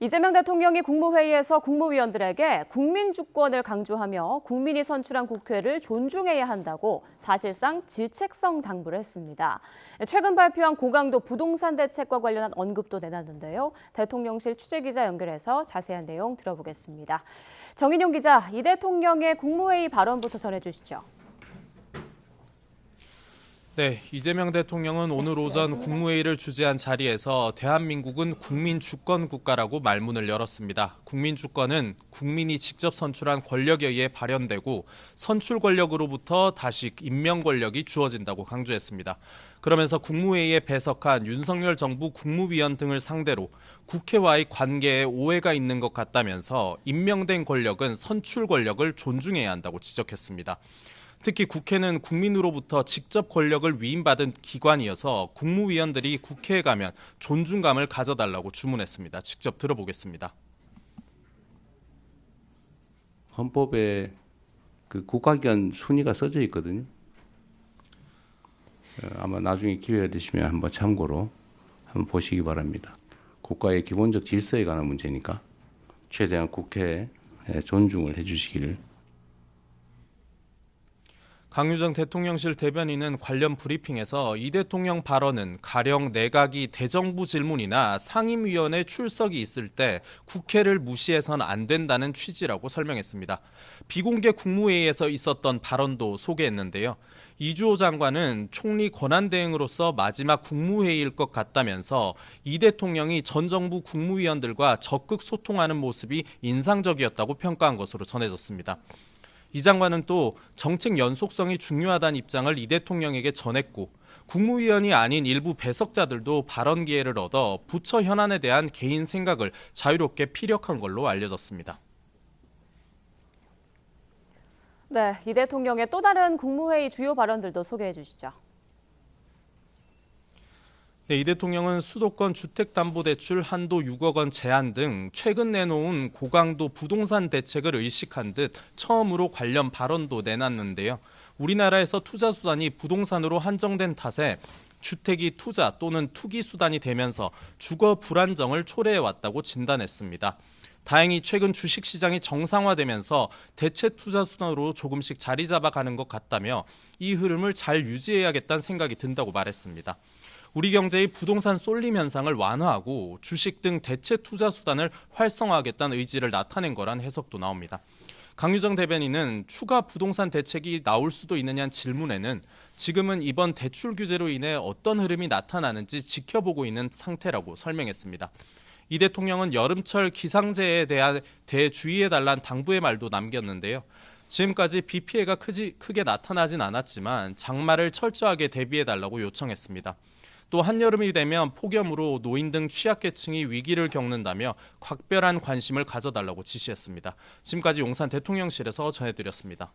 이재명 대통령이 국무회의에서 국무위원들에게 국민 주권을 강조하며 국민이 선출한 국회를 존중해야 한다고 사실상 질책성 당부를 했습니다. 최근 발표한 고강도 부동산 대책과 관련한 언급도 내놨는데요. 대통령실 취재기자 연결해서 자세한 내용 들어보겠습니다. 정인용 기자, 이 대통령의 국무회의 발언부터 전해주시죠. 네, 이재명 대통령은 오늘 오전 국무회의를 주재한 자리에서 대한민국은 국민 주권 국가라고 말문을 열었습니다. 국민 주권은 국민이 직접 선출한 권력에 의해 발현되고 선출 권력으로부터 다시 임명 권력이 주어진다고 강조했습니다. 그러면서 국무회의에 배석한 윤석열 정부 국무위원 등을 상대로 국회와의 관계에 오해가 있는 것 같다면서 임명된 권력은 선출 권력을 존중해야 한다고 지적했습니다. 특히 국회는 국민으로부터 직접 권력을 위임받은 기관이어서 국무위원들이 국회에 가면 존중감을 가져달라고 주문했습니다. 직접 들어보겠습니다. 헌법에 그 국가기관 순위가 써져 있거든요. 아마 나중에 기회가 되시면 한번 참고로 한번 보시기 바랍니다. 국가의 기본적 질서에 관한 문제니까 최대한 국회에 존중을 해주시기를. 강유정 대통령실 대변인은 관련 브리핑에서 이 대통령 발언은 가령 내각이 대정부 질문이나 상임위원회 출석이 있을 때 국회를 무시해서는 안 된다는 취지라고 설명했습니다. 비공개 국무회의에서 있었던 발언도 소개했는데요. 이주호 장관은 총리 권한대행으로서 마지막 국무회의일 것 같다면서 이 대통령이 전 정부 국무위원들과 적극 소통하는 모습이 인상적이었다고 평가한 것으로 전해졌습니다. 이 장관은 또 정책 연속성이 중요하다는 입장을 이 대통령에게 전했고 국무위원이 아닌 일부 배석자들도 발언 기회를 얻어 부처 현안에 대한 개인 생각을 자유롭게 피력한 걸로 알려졌습니다. 네, 이 대통령의 또 다른 국무회의 주요 발언들도 소개해 주시죠. 네, 이 대통령은 수도권 주택담보대출 한도 6억 원 제한 등 최근 내놓은 고강도 부동산 대책을 의식한 듯 처음으로 관련 발언도 내놨는데요. 우리나라에서 투자 수단이 부동산으로 한정된 탓에 주택이 투자 또는 투기 수단이 되면서 주거 불안정을 초래해왔다고 진단했습니다. 다행히 최근 주식시장이 정상화되면서 대체 투자 수단으로 조금씩 자리 잡아가는 것 같다며 이 흐름을 잘 유지해야겠다는 생각이 든다고 말했습니다. 우리 경제의 부동산 쏠림 현상을 완화하고 주식 등 대체 투자 수단을 활성화하겠다는 의지를 나타낸 거란 해석도 나옵니다. 강유정 대변인은 추가 부동산 대책이 나올 수도 있느냐는 질문에는 지금은 이번 대출 규제로 인해 어떤 흐름이 나타나는지 지켜보고 있는 상태라고 설명했습니다. 이 대통령은 여름철 기상재해에 대해 주의해달라는 당부의 말도 남겼는데요. 지금까지 비 피해가 크게 나타나진 않았지만 장마를 철저하게 대비해달라고 요청했습니다. 또 한여름이 되면 폭염으로 노인 등 취약계층이 위기를 겪는다며 각별한 관심을 가져달라고 지시했습니다. 지금까지 용산 대통령실에서 전해드렸습니다.